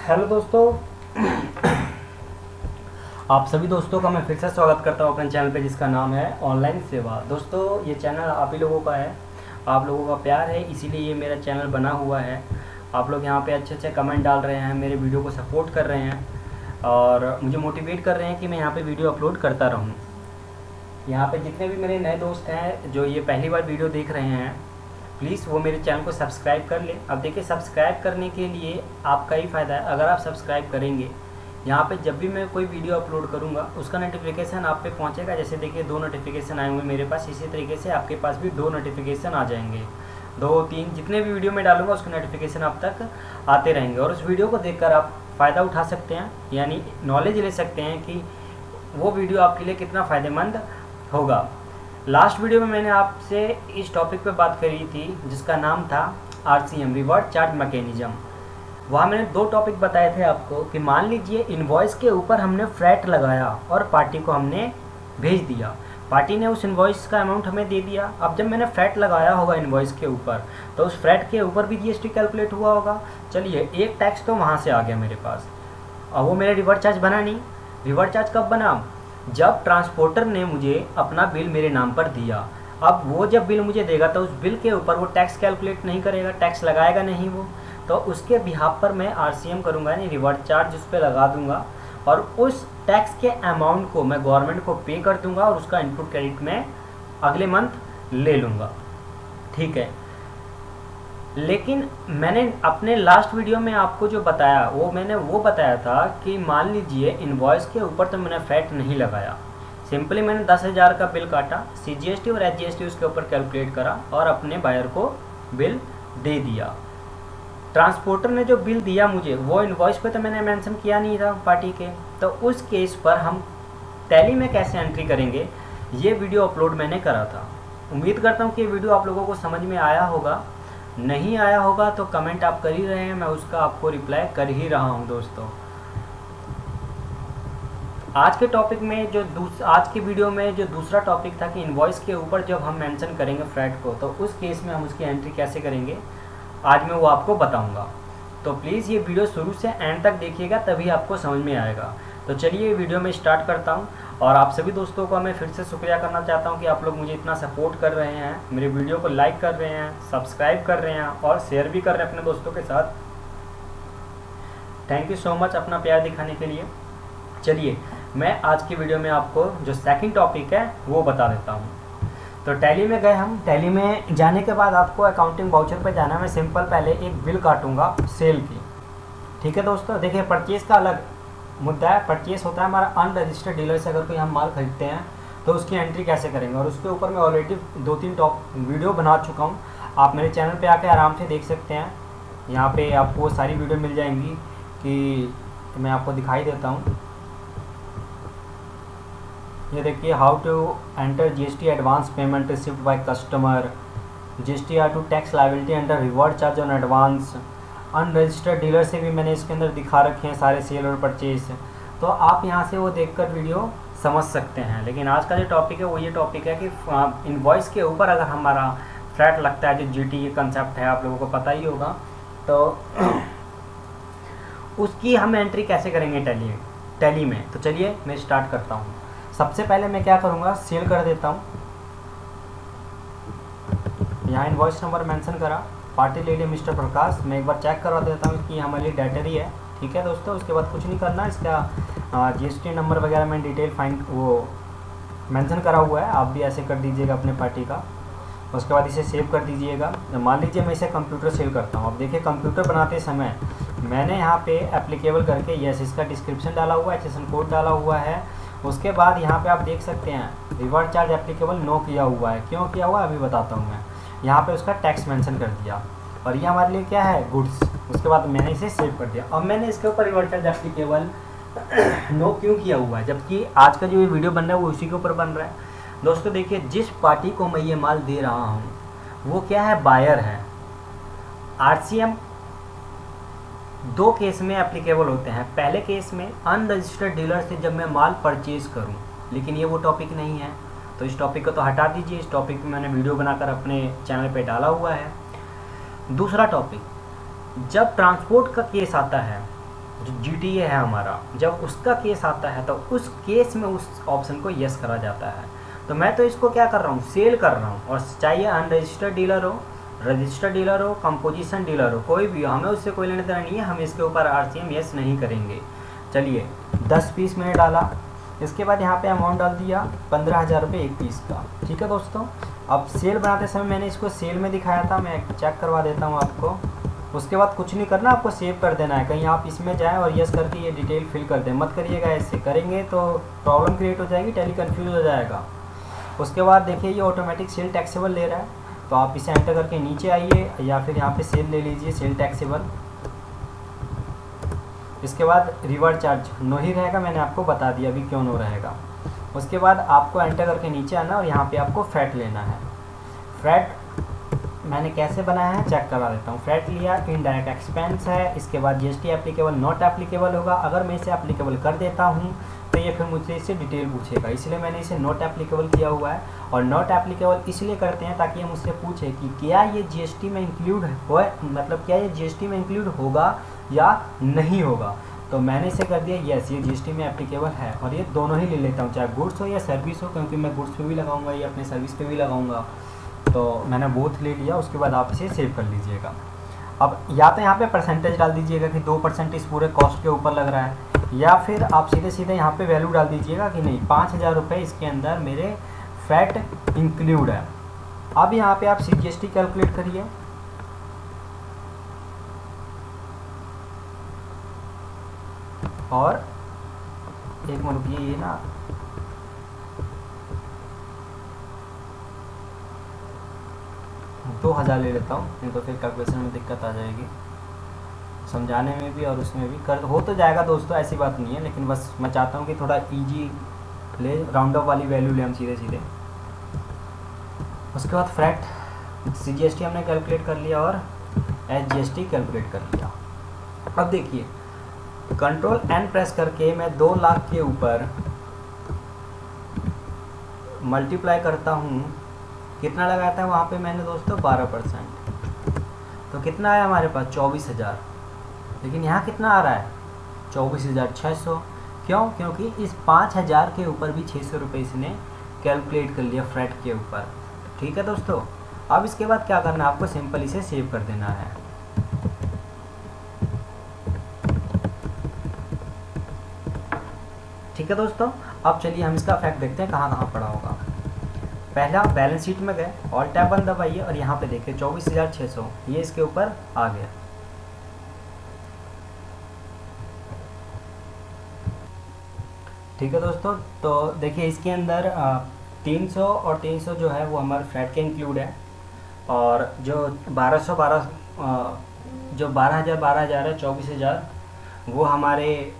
Hello दोस्तों। आप सभी दोस्तों का मैं फिर से स्वागत करता हूं अपने चैनल पे जिसका नाम है ऑनलाइन सेवा। दोस्तों ये चैनल आप ही लोगों का है, आप लोगों का प्यार है, इसीलिए ये मेरा चैनल बना हुआ है। आप लोग यहाँ पे अच्छे अच्छे कमेंट डाल रहे हैं, मेरे वीडियो को सपोर्ट कर रहे हैं और मुझे मोटिवेट कर रहे हैं कि मैं यहाँ पे वीडियो अपलोड करता रहूँ। यहाँ पे जितने भी मेरे नए दोस्त हैं जो ये पहली बार वीडियो देख रहे हैं, प्लीज़ वो मेरे चैनल को सब्सक्राइब कर लें। अब देखिए, सब्सक्राइब करने के लिए आपका ही फ़ायदा है। अगर आप सब्सक्राइब करेंगे, यहाँ पे जब भी मैं कोई वीडियो अपलोड करूँगा उसका नोटिफिकेशन आप पे पहुँचेगा। जैसे देखिए 2 नोटिफिकेशन आए हुए मेरे पास, इसी तरीके से आपके पास भी 2 नोटिफिकेशन आ जाएंगे। 2-3 जितने भी वीडियो मैं डालूंगा उसके नोटिफिकेशन आप तक आते रहेंगे और उस वीडियो को देखकर आप फ़ायदा उठा सकते हैं, यानी नॉलेज ले सकते हैं कि वो वीडियो आपके लिए कितना फ़ायदेमंद होगा। लास्ट वीडियो में मैंने आपसे इस टॉपिक पे बात करी थी जिसका नाम था RCM, रिवॉर्ड चार्ज मैकेनिज्म। वहाँ मैंने 2 टॉपिक बताए थे आपको कि मान लीजिए इनवॉइस के ऊपर हमने फ्रैट लगाया और पार्टी को हमने भेज दिया। पार्टी ने उस इनवॉइस का अमाउंट हमें दे दिया। अब जब मैंने फ्रैट लगाया होगा इनवॉइस के ऊपर तो उस फ्रैट के ऊपर भी GST कैलकुलेट हुआ होगा। चलिए, एक टैक्स तो वहाँ से आ गया मेरे पास, और वो मेरा रिवर्स चार्ज बना नहीं। रिवर्स चार्ज कब बना? जब ट्रांसपोर्टर ने मुझे अपना बिल मेरे नाम पर दिया। अब वो जब बिल मुझे देगा तो उस बिल के ऊपर वो टैक्स कैलकुलेट नहीं करेगा, टैक्स लगाएगा नहीं वो। तो उसके बिहाफ पर मैं RCM करूँगा, यानी रिवर्स चार्ज उस पर लगा दूंगा और उस टैक्स के अमाउंट को मैं गवर्नमेंट को पे कर दूंगा और उसका इनपुट क्रेडिट मैं अगले मंथ ले लूँगा। ठीक है, लेकिन मैंने अपने लास्ट वीडियो में आपको जो बताया मैंने बताया था कि मान लीजिए इनवॉइस के ऊपर तो मैंने फैट नहीं लगाया, सिंपली मैंने 10,000 का बिल काटा, CGST और HGST उसके ऊपर कैलकुलेट करा और अपने बायर को बिल दे दिया। ट्रांसपोर्टर ने जो बिल दिया मुझे वो इनवॉइस पे तो मैंने मेंशन किया नहीं था पार्टी के, तो उस केस पर हम टैली में कैसे एंट्री करेंगे ये वीडियो अपलोड मैंने करा था। उम्मीद करता हूँ कि ये वीडियो आप लोगों को समझ में आया होगा। नहीं आया होगा तो कमेंट आप कर ही रहे हैं, मैं उसका आपको रिप्लाई कर ही रहा हूं। दोस्तों, आज के टॉपिक में आज के वीडियो में जो दूसरा टॉपिक था कि इनवॉइस के ऊपर जब हम मेंशन करेंगे फ्रैट को तो उस केस में हम उसकी एंट्री कैसे करेंगे, आज मैं वो आपको बताऊंगा। तो प्लीज़ ये वीडियो शुरू से एंड तक देखिएगा, तभी आपको समझ में आएगा। तो चलिए वीडियो में स्टार्ट करता हूँ। और आप सभी दोस्तों का मैं फिर से शुक्रिया करना चाहता हूँ कि आप लोग मुझे इतना सपोर्ट कर रहे हैं, मेरे वीडियो को लाइक कर रहे हैं, सब्सक्राइब कर रहे हैं और शेयर भी कर रहे हैं अपने दोस्तों के साथ। थैंक यू सो मच अपना प्यार दिखाने के लिए। चलिए, मैं आज की वीडियो में आपको जो सेकंड टॉपिक है वो बता देता हूँ। तो टैली में गए हम। टैली में जाने के बाद आपको अकाउंटिंग वाउचर पे जाना है। मैं सिंपल पहले एक बिल काटूंगा सेल की। ठीक है दोस्तों, देखिए परचेज़ का अलग मुद्दा है। परचेस होता है हमारा अनरजिस्टर्ड डीलर से अगर कोई हम माल खरीदते हैं तो उसकी एंट्री कैसे करेंगे, और उसके ऊपर मैं ऑलरेडी 2-3 टॉप वीडियो बना चुका हूँ। आप मेरे चैनल पे आके आराम से देख सकते हैं। यहाँ पे आपको सारी वीडियो मिल जाएंगी कि मैं आपको दिखाई देता हूँ। ये देखिए, how to enter GST advance payment receipt by customer, GST to tax liability under reward charge on advance. Unregistered dealer से भी मैंने इसके अंदर दिखा रखे हैं सारे सेल और परचेज, तो आप यहाँ से वो देखकर वीडियो समझ सकते हैं। लेकिन आज का जो टॉपिक है वो ये टॉपिक है कि इनवॉइस के ऊपर अगर हमारा फ्रैट लगता है, जो GT ये कंसेप्ट है आप लोगों को पता ही होगा, तो उसकी हम एंट्री कैसे करेंगे टैली में। तो चलिए मैं स्टार्ट करता हूँ। सबसे पहले मैं क्या करूँगा, सेल कर देता हूँ। यहाँ इनवॉइस नंबर मेंशन करा, पार्टी ले लिए मिस्टर प्रकाश। मैं एक बार चेक करवा देता हूँ कि हमारे लिए डेटर ही है। ठीक है दोस्तों, उसके बाद कुछ नहीं करना, इसका GST नंबर वगैरह में डिटेल फाइंड वो मेंशन करा हुआ है, आप भी ऐसे कर दीजिएगा अपने पार्टी का। उसके बाद इसे सेव कर दीजिएगा। मान लीजिए मैं इसे कंप्यूटर सेल करता हूँ। अब देखिए, कंप्यूटर बनाते समय मैंने यहाँ पे एप्लीकेबल करके यस इसका डिस्क्रिप्शन डाला हुआ है, सेशन कोड डाला हुआ है। उसके बाद यहाँ पे आप देख सकते हैं रिवर्ड चार्ज एप्लीकेबल नो किया हुआ है। क्यों किया हुआ है अभी बताता हूँ मैं। यहाँ पे उसका टैक्स मेंशन कर दिया और ये हमारे लिए क्या है, गुड्स। उसके बाद मैंने इसे सेव कर दिया। अब मैंने इसके ऊपर रिवर्ड चार्ज एप्लीकेबल नो क्यों किया हुआ है, जबकि आज का जो ये वीडियो बन रहा है वो उसी के ऊपर बन रहा है। दोस्तों देखिए, जिस पार्टी को मैं ये माल दे रहा हूँ वो क्या है, बायर है। RCM 2 केस में एप्लीकेबल होते हैं। पहले केस में अनरजिस्टर्ड डीलर से जब मैं माल परचेज करूं, लेकिन ये वो टॉपिक नहीं है, तो इस टॉपिक को तो हटा दीजिए। इस टॉपिक पे मैंने वीडियो बनाकर अपने चैनल पे डाला हुआ है। दूसरा टॉपिक, जब ट्रांसपोर्ट का केस आता है जो GTA है हमारा, जब उसका केस आता है तो उस केस में उस ऑप्शन को यस करा जाता है। तो मैं तो इसको क्या कर रहा हूँ, सेल कर रहा हूँ। और चाहे अनरजिस्टर्ड डीलर हो, रजिस्टर्ड डीलर हो, कंपोजिशन डीलर हो, कोई भी हो, हमें उससे कोई लेना देना नहीं है। हम इसके ऊपर RCM यस नहीं करेंगे। चलिए 10 पीस मैंने डाला। इसके बाद यहाँ पे अमाउंट डाल दिया 15,000 रुपये एक पीस का। ठीक है दोस्तों, अब सेल बनाते समय मैंने इसको सेल में दिखाया था, मैं चेक करवा देता हूँ आपको। उसके बाद कुछ नहीं करना, आपको सेव कर देना है। कहीं आप इसमें जाएं और यस करके ये डिटेल फिल कर दें, मत करिएगा। ऐसे करेंगे तो प्रॉब्लम क्रिएट हो जाएगी, टैली कंफ्यूज हो जाएगा। उसके बाद देखिए ये ऑटोमेटिक सेल टैक्सेबल ले रहा है, तो आप इसे एंटर करके नीचे आइए या फिर यहाँ पे सेल ले लीजिए, सेल टैक्सेबल। इसके बाद रिवर्ड चार्ज नो ही रहेगा, मैंने आपको बता दिया अभी क्यों नो रहेगा। उसके बाद आपको एंटर करके नीचे आना और यहाँ पे आपको फ्रैट लेना है। फ्रैट मैंने कैसे बनाया है चेक करा देता हूँ। फ्रैट लिया, इनडायरेक्ट एक्सपेंस है। इसके बाद GST एप्लीकेबल नॉट एप्लीकेबल होगा। अगर मैं इसे एप्लीकेबल कर देता हूँ तो ये फिर मुझसे इससे डिटेल पूछेगा, इसलिए मैंने इसे नॉट एप्लीकेबल किया हुआ है। और नॉट एप्लीकेबल इसलिए करते हैं ताकि हम मुझसे पूछे कि क्या ये GST में इंक्लूड हो, मतलब क्या ये GST में इंक्लूड होगा या नहीं होगा। तो मैंने इसे कर दिया यस, ये GST में एप्लीकेबल है। और ये दोनों ही ले लेता हूँ, चाहे गुड्स हो या सर्विस हो, क्योंकि मैं गुड्स पे भी लगाऊंगा या अपने सर्विस पे भी लगाऊंगा। तो मैंने बोथ ले लिया। उसके बाद आप इसे सेव कर लीजिएगा। अब या तो यहाँ पे परसेंटेज डाल दीजिएगा कि 2% इस पूरे कॉस्ट के ऊपर लग रहा है, या फिर आप सीधे सीधे यहाँ पे वैल्यू डाल दीजिएगा कि नहीं 5,000 रुपये इसके अंदर मेरे फैट इंक्लूड है। अब यहाँ पे आप GST कैलकुलेट करिए। और एक मिनट रुकिए, ये ना 2,000 ले लेता हूँ, नहीं तो फिर कैलकुलेशन में दिक्कत आ जाएगी, समझाने में भी और उसमें भी। कर हो तो जाएगा दोस्तों, ऐसी बात नहीं है, लेकिन बस मैं चाहता हूँ कि थोड़ा इजी ले, राउंड अप वाली वैल्यू ले हम सीधे सीधे। उसके बाद फ्रैट GST हमने कैलकुलेट कर लिया और SGST कैलकुलेट कर लिया। अब देखिए Ctrl+N प्रेस करके मैं 2 लाख के ऊपर मल्टीप्लाई करता हूँ, कितना लगाया था वहाँ पे मैंने दोस्तों 12%। तो कितना आया हमारे पास 24,000। लेकिन यहाँ कितना आ रहा है 24,600। क्यों? क्योंकि इस 5,000 के ऊपर भी 600 रुपये इसने कैलकुलेट कर लिया फ्रैट के ऊपर। ठीक है दोस्तों, अब इसके बाद क्या करना है, आपको सिंपल इसे सेव कर देना है। ठीक है दोस्तों, अब चलिए हम इसका फैक्ट देखते हैं कहाँ कहाँ पड़ा होगा। पहला बैलेंस शीट में गए, ऑल टैब बंद दबाइए और यहाँ पे देखिए 24,600 ये इसके ऊपर आ गया। ठीक है दोस्तों, तो देखिए इसके अंदर 300 और 300 जो है वो हमारे फ्लैट के इंक्लूड है, और जो 1212 जो 12,000 है 24,000 वो हमारे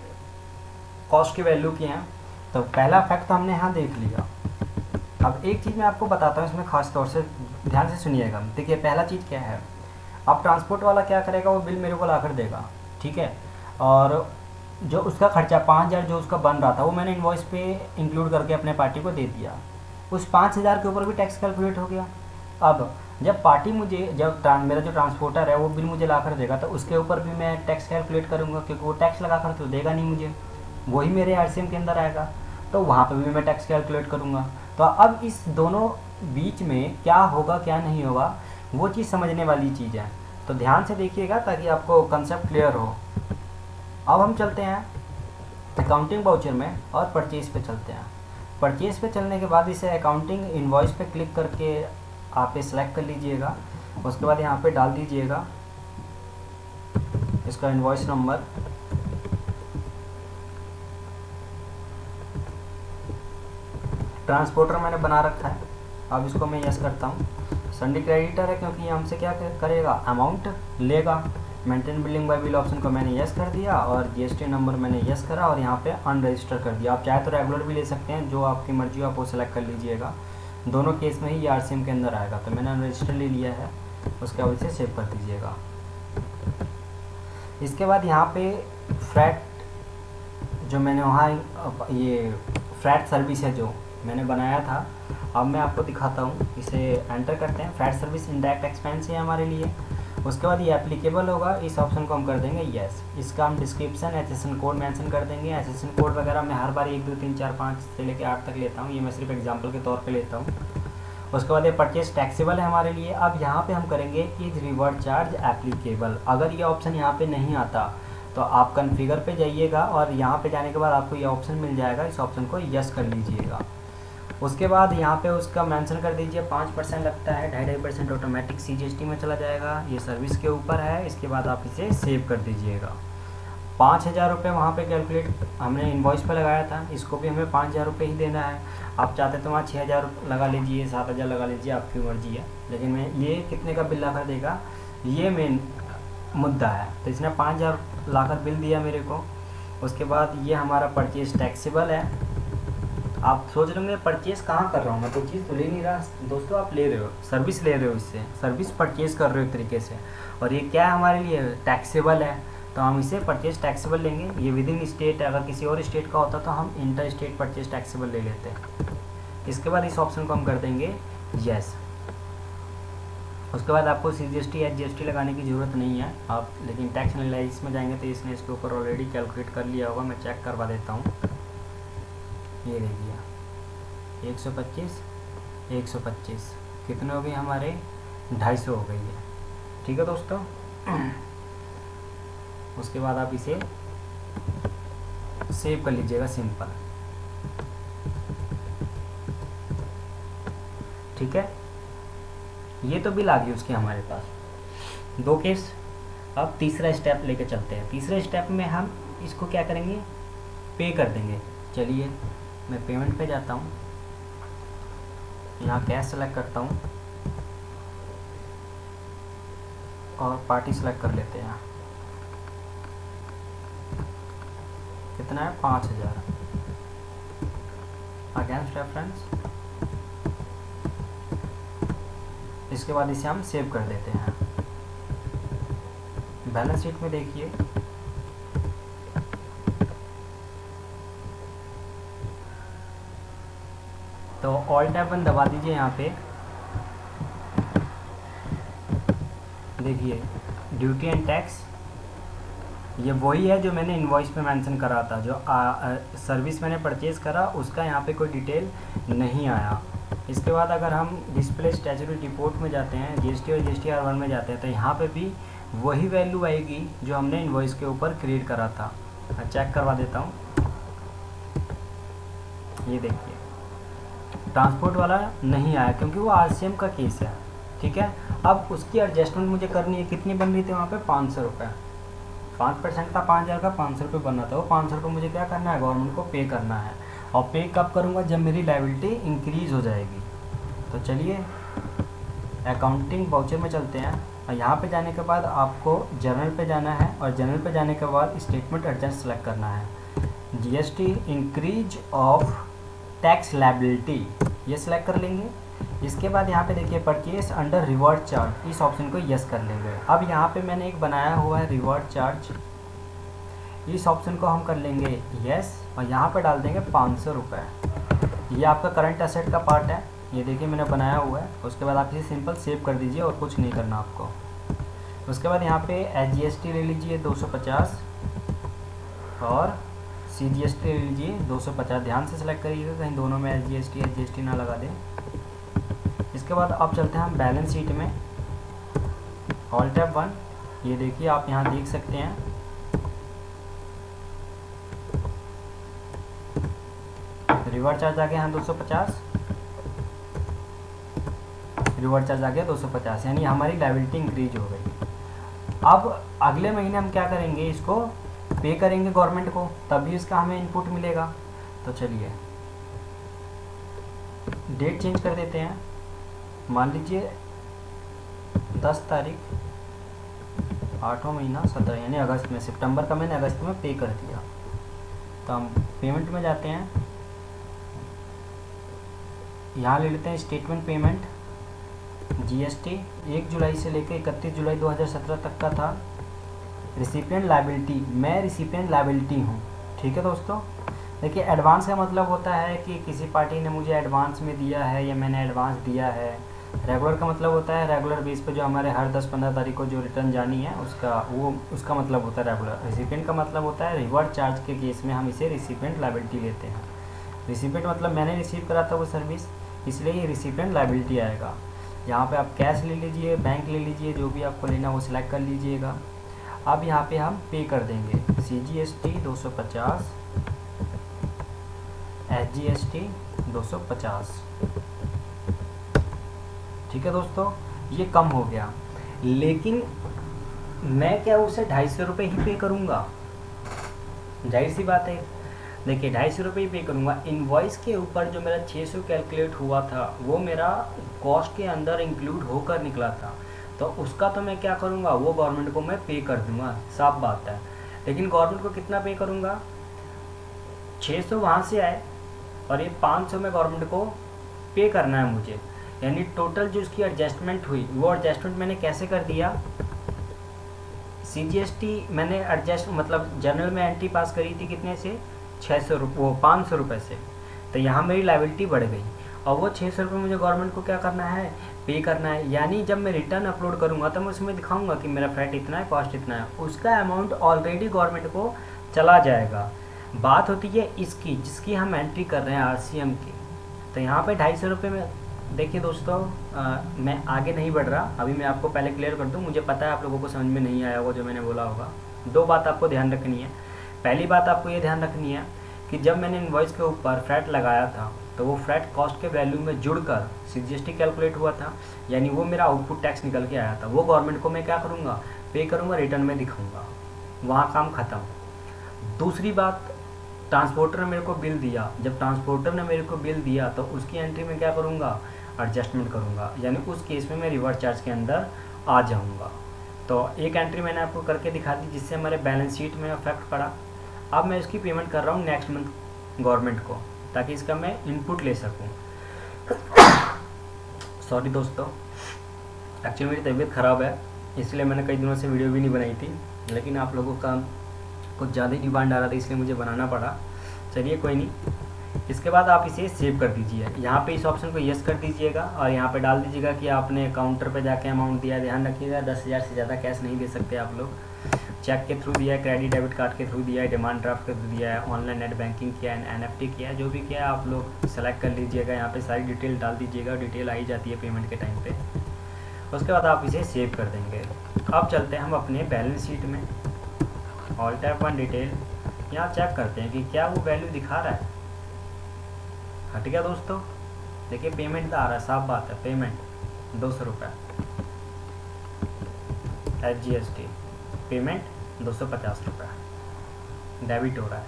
कॉस्ट की वैल्यू की हैं। तो पहला फैक्ट तो हमने यहाँ देख लिया। अब एक चीज़ मैं आपको बताता हूँ, इसमें खास तौर से ध्यान से सुनिएगा। देखिए पहला चीज़ क्या है, अब ट्रांसपोर्ट वाला क्या करेगा, वो बिल मेरे को ला कर देगा। ठीक है, और जो उसका खर्चा 5,000 जो उसका बन रहा था वो मैंने इन्वॉइस पे इंक्लूड करके अपने पार्टी को दे दिया। उस 5,000 के ऊपर भी टैक्स कैलकुलेट हो गया। अब जब पार्टी मुझे, जब मेरा जो ट्रांसपोर्टर है वो बिल मुझे ला कर देगा, तो उसके ऊपर भी मैं टैक्स कैलकुलेट करूँगा, क्योंकि वो टैक्स लगा कर तो देगा नहीं मुझे, वही मेरे RCM के अंदर आएगा, तो वहाँ पर भी मैं टैक्स कैलकुलेट करूँगा। तो अब इस दोनों बीच में क्या होगा क्या नहीं होगा वो चीज़ समझने वाली चीज़ है, तो ध्यान से देखिएगा ताकि आपको कंसेप्ट क्लियर हो। अब हम चलते हैं अकाउंटिंग वाउचर में और परचेज पे चलते हैं। परचेज पे चलने के बाद इसे अकाउंटिंग इनवॉइस पे क्लिक करके आप सेलेक्ट कर लीजिएगा। उसके बाद यहाँ पे डाल दीजिएगा इसका इनवॉइस नंबर, ट्रांसपोर्टर मैंने बना रखा है। अब इसको मैं यस करता हूँ। संडे क्रेडिटर है क्योंकि ये हमसे क्या करेगा, अमाउंट लेगा। Maintain billing bye bill option को मैंने यस कर दिया और GST नंबर मैंने यस करा और यहाँ पे अनरजिस्टर कर दिया। आप चाहे तो रेगुलर भी ले सकते हैं, जो आपकी मर्जी हो आप वो सेलेक्ट कर लीजिएगा। दोनों केस में ही ये RCM के अंदर आएगा, तो मैंने अनरजिस्टर ले लिया है। उसके बाद इसे सेव कर दीजिएगा। इसके बाद यहाँ पे फ्रैट जो मैंने वहाँ ये फ्रैट सर्विस है जो मैंने बनाया था, अब मैं आपको दिखाता हूँ। इसे एंटर करते हैं। फ्रैट सर्विस इनडायरेक्ट एक्सपेंस है हमारे लिए। उसके बाद ये एप्लीकेबल होगा, इस ऑप्शन को हम कर देंगे यस। इसका हम डिस्क्रिप्शन एसएसएन कोड मेंशन कर देंगे। एसएसएन कोड वगैरह मैं हर बार 1 2 3 4 5 से लेकर 8 तक लेता हूँ, ये मैं सिर्फ एग्जांपल के तौर पे लेता हूँ। उसके बाद ये परचेज टैक्सेबल है हमारे लिए। अब यहाँ पे हम करेंगे इज रिवर्ड चार्ज एप्लीकेबल। अगर ये ऑप्शन यहाँ पे नहीं आता तो आप कॉन्फ़िगर पे जाइएगा और यहाँ पे जाने के बाद आपको ये ऑप्शन मिल जाएगा, इस ऑप्शन को यस कर लीजिएगा। उसके बाद यहाँ पे उसका मेंशन कर दीजिए 5% लगता है, 2.5% ऑटोमेटिक CGST में चला जाएगा, ये सर्विस के ऊपर है। इसके बाद आप इसे सेव कर दीजिएगा। 5,000 रुपये वहाँ पे कैलकुलेट हमने इन्वॉइस पे लगाया था, इसको भी हमें 5,000 रुपये ही देना है। आप चाहते तो वहाँ 6,000 लगा लीजिए, 7,000 लगा लीजिए, आपकी मर्जी है। लेकिन मैं ये कितने का बिल ला कर देगा, ये मेन मुद्दा है। तो इसने 5,000 ला कर बिल दिया मेरे को। उसके बाद ये हमारा परचेज टैक्सेबल है। आप सोच रहे होंगे परचेज कहाँ कर रहा हूँ मैं, कोई चीज़ तो ले नहीं रहा। दोस्तों आप ले रहे हो, सर्विस ले रहे हो, इससे सर्विस परचेज कर रहे हो एक तरीके से। और ये क्या है हमारे लिए, टैक्सेबल है, तो हम इसे परचेज टैक्सेबल लेंगे। ये विद इन स्टेट है, अगर किसी और स्टेट का होता तो हम इंटर स्टेट परचेज टैक्सेबल ले लेते। इसके बाद इस ऑप्शन को हम कर देंगे यस। उसके बाद आपको CGST या GST लगाने की ज़रूरत नहीं है आप, लेकिन टैक्स एनालिसिस में जाएंगे तो इसने इसके ऊपर ऑलरेडी कैलकुलेट कर लिया होगा। मैं चेक करवा देता हूँ। ये देखिए 125 125 कितने हो गए हमारे, 250 हो गई है। ठीक है दोस्तों। उसके बाद आप इसे सेव कर लीजिएगा, सिंपल। ठीक है, ये तो बिल आ गई उसके हमारे पास 2 केस। अब तीसरा स्टेप लेके चलते हैं। तीसरे स्टेप में हम इसको क्या करेंगे, पे कर देंगे। चलिए मैं पेमेंट पे जाता हूँ, यहाँ कैश सेलेक्ट करता हूँ और पार्टी सेलेक्ट कर लेते हैं। कितना है, 5,000 अगेंस्ट रेफरेंस। इसके बाद इसे हम सेव कर देते हैं। बैलेंस शीट में देखिए तो ऑल टैब 1 दबा दीजिए। यहाँ पे देखिए ड्यूटी एंड टैक्स, ये वही है जो मैंने इनवॉइस पे मेंशन करा था। जो सर्विस मैंने परचेज़ करा उसका यहाँ पे कोई डिटेल नहीं आया। इसके बाद अगर हम डिस्प्ले स्टैट्यूटरी रिपोर्ट में जाते हैं, GST और GSTR1 में जाते हैं, तो यहाँ पे भी वही वैल्यू आएगी जो हमने इनवॉइस के ऊपर क्रिएट करा था। मैं चेक करवा देता हूँ। ये देखिए ट्रांसपोर्ट वाला नहीं आया क्योंकि वो RCM का केस है। ठीक है, अब उसकी एडजस्टमेंट मुझे करनी है। कितनी बन रही थी वहाँ पे, 500 रुपये। 5% था, 5,000 का 500 रुपये बनना था। वो 500 रुपये मुझे क्या करना है, गवर्नमेंट को पे करना है। और पे कब करूँगा, जब मेरी लायबिलिटी इंक्रीज़ हो जाएगी। तो चलिए अकाउंटिंग वाउचर में चलते हैं और यहाँ पे जाने के बाद आपको जर्नल पे जाना है और जर्नल पे जाने के बाद स्टेटमेंट अर्जेंट सेलेक्ट करना है। GST increase of tax liability ये सिलेक्ट कर लेंगे। इसके बाद यहाँ पे देखिए परचेस अंडर रिवॉर्ड चार्ज, इस ऑप्शन को यस कर लेंगे। अब यहाँ पे मैंने एक बनाया हुआ है रिवॉर्ड चार्ज, इस ऑप्शन को हम कर लेंगे यस और यहाँ पे डाल देंगे 500 रुपये। ये आपका करंट एसेट का पार्ट है, ये देखिए मैंने बनाया हुआ है। उसके बाद आप इसे सिंपल सेव कर दीजिए और कुछ नहीं करना आपको। उसके बाद यहाँ पे GST ले लीजिए 250 और CGST ले लीजिए 250। ध्यान से सेलेक्ट करिएगा कहीं दोनों में GST ना लगा दें। इसके बाद अब चलते हैं हम बैलेंस शीट में, ऑल टैब 1। ये देखिए आप यहाँ देख सकते हैं रिवर्ड चार्ज आ गया यहाँ 250, रिवर्ड चार्ज आ गया 250, यानी हमारी लायबिलिटी इंक्रीज हो गई। अब अगले महीने हम क्या करेंगे, इसको पे करेंगे गवर्नमेंट को, तभी इसका हमें इनपुट मिलेगा। तो चलिए डेट चेंज कर देते हैं, मान लीजिए 10 तारीख 8वां महीना 17 यानी अगस्त में, सितंबर का मैंने अगस्त में पे कर दिया। तो हम पेमेंट में जाते हैं, यहाँ ले लेते हैं स्टेटमेंट पेमेंट। GST 1 जुलाई से लेकर 31 जुलाई 2017 तक का था। रिसिपिएंट लायबिलिटी, मैं रिसिपिएंट लायबिलिटी हूँ। ठीक है दोस्तों, देखिए एडवांस का मतलब होता है कि किसी पार्टी ने मुझे एडवांस में दिया है या मैंने एडवांस दिया है, रेगुलर का मतलब होता है रेगुलर बेस पे जो हमारे हर 10-15 तारीख को जो रिटर्न जानी है उसका मतलब होता है रेगुलर। रिसिपेंट का मतलब होता है रिवर्ट चार्ज के केस में हम इसे रिसिपेंट लायबिलिटी लेते हैं। रिसिपेंट मतलब मैंने रिसीव करा था वो सर्विस, इसलिए ये रिसिपेंट लायबिलिटी आएगा। यहाँ पे आप कैश ले लीजिए, बैंक ले लीजिए, जो भी आपको लेना वो सिलेक्ट कर लीजिएगा। अब यहाँ पे हम पे कर देंगे CGST 250, SGST 250। ठीक है दोस्तों, ये कम हो गया, लेकिन मैं क्या उसे 250 रुपये ही पे करूँगा? जाहिर सी बात है। देखिए 250 रुपये ही पे करूँगा। इनवॉइस के ऊपर जो मेरा 600 कैलकुलेट हुआ था वो मेरा कॉस्ट के अंदर इंक्लूड होकर निकला था, तो उसका तो मैं क्या करूँगा, वो गवर्नमेंट को मैं पे कर दूँगा, साफ बात है। लेकिन गवर्नमेंट को कितना पे करूँगा? 600 वहाँ से आए और ये 500 में गवर्नमेंट को पे करना है मुझे, यानी टोटल जो उसकी एडजस्टमेंट हुई वो एडजस्टमेंट मैंने कैसे कर दिया? CGST मैंने एडजस्ट मतलब जनरल में एंट्री पास करी थी कितने से? 600 रुपये, वो 500 रुपये से। तो यहाँ मेरी लायबिलिटी बढ़ गई और वो 600 रुपये मुझे गवर्नमेंट को क्या करना है? पे करना है। यानी जब मैं रिटर्न अपलोड करूँगा तो मैं उसमें दिखाऊंगा कि मेरा फ्लैट इतना है, कॉस्ट इतना है, उसका अमाउंट ऑलरेडी गवर्नमेंट को चला जाएगा। बात होती है इसकी जिसकी हम एंट्री कर रहे हैं RCM की। तो यहाँ पे 250 रुपये में देखिए दोस्तों, मैं आगे नहीं बढ़ रहा, अभी मैं आपको पहले क्लियर कर दूं। मुझे पता है आप लोगों को समझ में नहीं आया होगा जो मैंने बोला होगा। दो बात आपको ध्यान रखनी है। पहली बात आपको ये ध्यान रखनी है कि जब मैंने इनवॉइस के ऊपर फ्लैट लगाया था तो वो फ्लैट कॉस्ट के वैल्यू में जुड़कर CGST कैलकुलेट हुआ था, यानी वो मेरा आउटपुट टैक्स निकल के आया था। वो गवर्नमेंट को मैं क्या करूँगा? पे करूँगा, रिटर्न में दिखाऊँगा, वहाँ काम ख़त्म। दूसरी बात, ट्रांसपोर्टर ने मेरे को बिल दिया, जब ट्रांसपोर्टर ने मेरे को बिल दिया तो उसकी एंट्री में क्या करूँगा? एडजस्टमेंट करूँगा, यानी उस केस में मैं रिवर्स चार्ज के अंदर आ जाऊँगा। तो एक एंट्री मैंने आपको करके दिखा दी जिससे हमारे बैलेंस शीट में इफेक्ट पड़ा। अब मैं इसकी पेमेंट कर रहा हूँ नेक्स्ट मंथ गवर्नमेंट को, ताकि इसका मैं इनपुट ले सकूँ। सॉरी दोस्तों, एक्चुअली मेरी तबीयत ख़राब है, इसलिए मैंने कई दिनों से वीडियो भी नहीं बनाई थी, लेकिन आप लोगों का कुछ ज़्यादा ही डिमांड आ रहा था इसलिए मुझे बनाना पड़ा। चलिए कोई नहीं, इसके बाद आप इसे सेव कर दीजिए। यहाँ पे इस ऑप्शन को यस कर दीजिएगा और यहाँ पे डाल दीजिएगा कि आपने काउंटर पे जाके अमाउंट दिया है। ध्यान रखिएगा 10,000 से ज़्यादा कैश नहीं दे सकते आप लोग। चेक के थ्रू दिया है, क्रेडिट डेबिट कार्ड के थ्रू दिया है, डिमांड ड्राफ्ट के थ्रू दिया है, ऑनलाइन नेट बैंकिंग किया है, NFT किया है, जो भी किया है आप लोग सेलेक्ट कर लीजिएगा। यहाँ पे सारी डिटेल डाल दीजिएगा, डिटेल आई जाती है पेमेंट के टाइम पे। उसके बाद आप इसे सेव कर देंगे। अब चलते हैं हम अपने बैलेंस शीट में, ऑल टैप 1 डिटेल, यहाँ चेक करते हैं कि क्या वो वैल्यू दिखा रहा है। हट गया दोस्तों, देखिए पेमेंट तो आ रहा है, साफ बात है, पेमेंट 200 रुपये, SGST पेमेंट 250 रुपये डेबिट हो रहा है।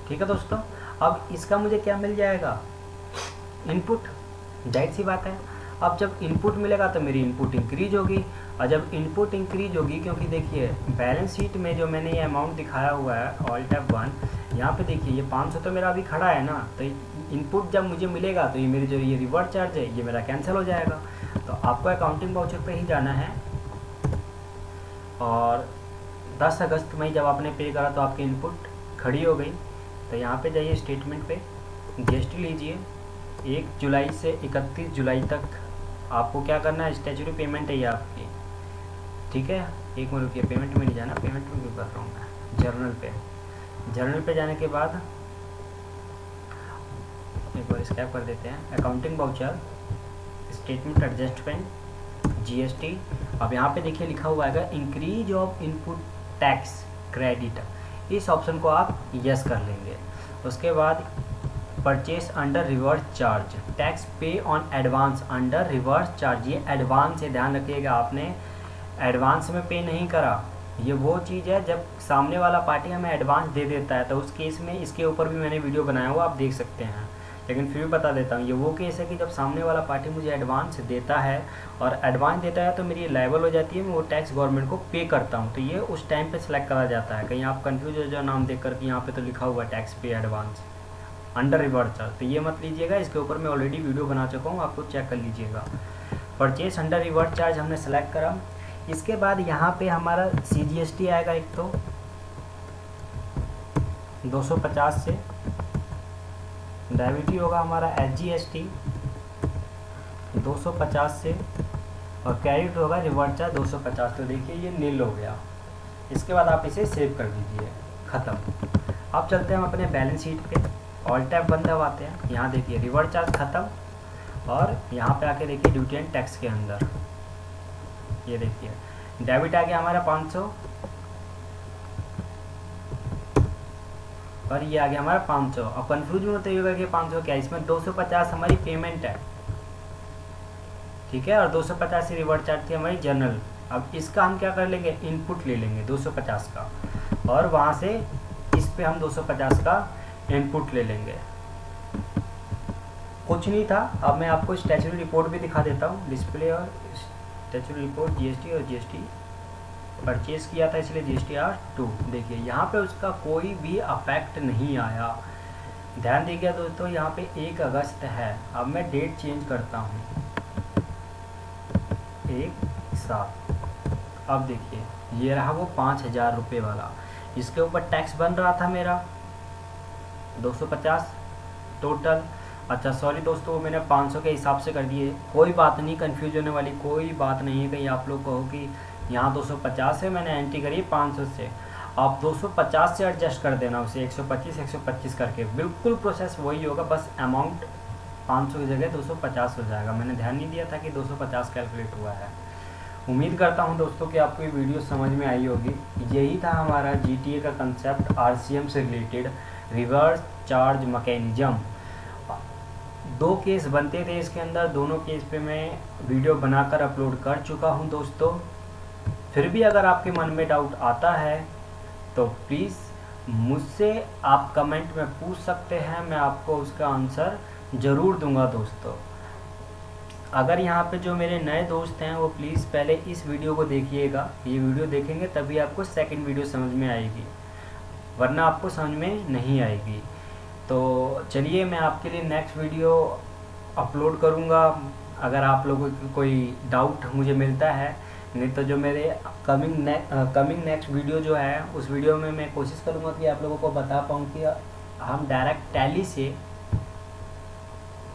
ठीक है दोस्तों, अब इसका मुझे क्या मिल जाएगा? इनपुट। जाहिर सी बात है, अब जब इनपुट मिलेगा तो मेरी इनपुट इंक्रीज होगी, और जब इनपुट इंक्रीज होगी, क्योंकि देखिए बैलेंस शीट में जो मैंने ये अमाउंट दिखाया हुआ है ऑल टैप 1, यहाँ पे देखिए ये 500 तो मेरा अभी खड़ा है ना, तो इनपुट जब मुझे मिलेगा तो ये मेरी जो ये रिवर्स चार्ज है ये मेरा कैंसिल हो जाएगा। तो आपको अकाउंटिंग वाउचर पे ही जाना है, और 10 अगस्त में जब आपने पे करा तो आपकी इनपुट खड़ी हो गई। तो यहाँ पे जाइए स्टेटमेंट पे, GST लीजिए। 1 जुलाई से 31 जुलाई तक आपको क्या करना है? स्टैच्यूटरी पेमेंट है ये आपकी, ठीक है। एक मिनट रुकिए, पेमेंट में नहीं जाना, पेमेंट में क्यों कर रहा हूँ मैं? जर्नल पे जाने के बाद एक बार स्कैप कर देते हैं, accounting voucher, statement adjustment, GST। अब यहाँ पे देखिए लिखा हुआ है increase of input tax credit, इस ऑप्शन को आप यस कर लेंगे। उसके बाद purchase under reverse charge, tax pay on advance under reverse charge, ये एडवांस है, ध्यान रखिएगा, आपने एडवांस में पे नहीं करा। ये वो चीज़ है जब सामने वाला पार्टी हमें एडवांस दे देता है, तो उस केस में इसके ऊपर भी मैंने वीडियो बनाया हुआ, आप देख सकते हैं, लेकिन फिर भी बता देता हूँ। ये वो केस है कि जब सामने वाला पार्टी मुझे एडवांस देता है, और एडवांस देता है तो मेरी लायबल हो जाती है, मैं वो टैक्स गवर्नमेंट को पे करता हूँ। तो ये उस टाइम पे सेलेक्ट करा जाता है। कहीं आप कंफ्यूज हो जाओ नाम देख कर कि यहाँ पे तो लिखा हुआ है टैक्स पे एडवांस अंडर रिवर्स चार्ज, तो ये मत लीजिएगा, इसके ऊपर मैं ऑलरेडी वीडियो बना चुका हूँ, आपको चेक कर लीजिएगा। परचेस अंडर रिवर्स चार्ज हमने सेलेक्ट करा। इसके बाद यहाँ पे हमारा CGST आएगा, एक तो 250 से डेबिट होगा हमारा SGST, 250 से, और क्रेडिट होगा रिवर्स चार्ज 250। तो देखिए ये नील हो गया। इसके बाद आप इसे सेव कर दीजिए, ख़त्म। अब चलते हैं हम अपने बैलेंस शीट पे, ऑल टैब बंद दबाते हैं। यहाँ देखिए रिवर्स चार्ज ख़त्म, और यहाँ पे आके देखिए ड्यूटी एंड टैक्स के अंदर ये देखिए डेबिट आ गया हमारा 500, और ये आ गया हमारा 500। अब कन्फ्यूजन होते होगा कि 500 क्या, इसमें 250 हमारी पेमेंट है, ठीक है, और 250 ही रिवर्स चार्ज थी हमारी जनरल। अब इसका हम क्या कर लेंगे, इनपुट ले लेंगे 250 का, और वहाँ से इस पे हम 250 का इनपुट ले लेंगे। कुछ नहीं था। अब मैं आपको स्टैच्यूटरी रिपोर्ट भी दिखा देता हूँ, डिस्प्ले और स्टैच्यूटरी रिपोर्ट, जीएसटी और जीएसटी परचेज किया था इसलिए GSTR2। देखिए यहाँ पे उसका कोई भी अफेक्ट नहीं आया। ध्यान दीजिए दोस्तों, यहाँ पे 1 अगस्त है। अब मैं डेट चेंज करता हूँ 1/7। अब देखिए ये रहा वो 5000 रुपये वाला, इसके ऊपर टैक्स बन रहा था मेरा 250 टोटल। अच्छा सॉरी दोस्तों, मैंने 500 के हिसाब से कर दिए। कोई बात नहीं, कन्फ्यूज होने वाली कोई बात नहीं है। कहीं आप लोग कहो कि यहाँ 250 है, मैंने एंट्री करी 500 से। आप 250 से एडजस्ट कर देना उसे, 125 करके बिल्कुल प्रोसेस वही होगा, बस अमाउंट 500 की जगह 250 हो जाएगा। मैंने ध्यान नहीं दिया था कि 250 कैलकुलेट हुआ है। उम्मीद करता हूँ दोस्तों कि आपको ये वीडियो समझ में आई होगी। यही था हमारा GTA का कंसेप्ट, RCM से related reverse charge mechanism. 2 case बनते थे इसके अंदर, दोनों केस पे मैं वीडियो बनाकर अपलोड कर चुका हूँ दोस्तों। फिर भी अगर आपके मन में डाउट आता है तो प्लीज़ मुझसे आप कमेंट में पूछ सकते हैं, मैं आपको उसका आंसर ज़रूर दूंगा दोस्तों। अगर यहाँ पे जो मेरे नए दोस्त हैं वो प्लीज़ पहले इस वीडियो को देखिएगा, ये वीडियो देखेंगे तभी आपको सेकंड वीडियो समझ में आएगी, वरना आपको समझ में नहीं आएगी। तो चलिए मैं आपके लिए नेक्स्ट वीडियो अपलोड करूँगा अगर आप लोगों को कोई डाउट मुझे मिलता है। नहीं तो जो मेरे कमिंग नेक्स्ट वीडियो जो है उस वीडियो में मैं कोशिश करूँगा कि आप लोगों को बता पाऊँ कि हम डायरेक्ट टैली से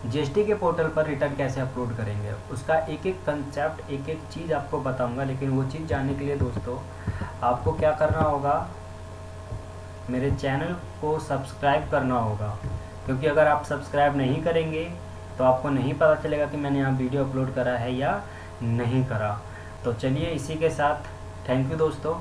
GST के पोर्टल पर रिटर्न कैसे अपलोड करेंगे। उसका एक एक कंसेप्ट, एक एक चीज़ आपको बताऊंगा। लेकिन वो चीज़ जानने के लिए दोस्तों आपको क्या करना होगा, मेरे चैनल को सब्सक्राइब करना होगा, क्योंकि अगर आप सब्सक्राइब नहीं करेंगे तो आपको नहीं पता चलेगा कि मैंने यहाँ वीडियो अपलोड करा है या नहीं करा। तो चलिए इसी के साथ थैंक यू दोस्तों।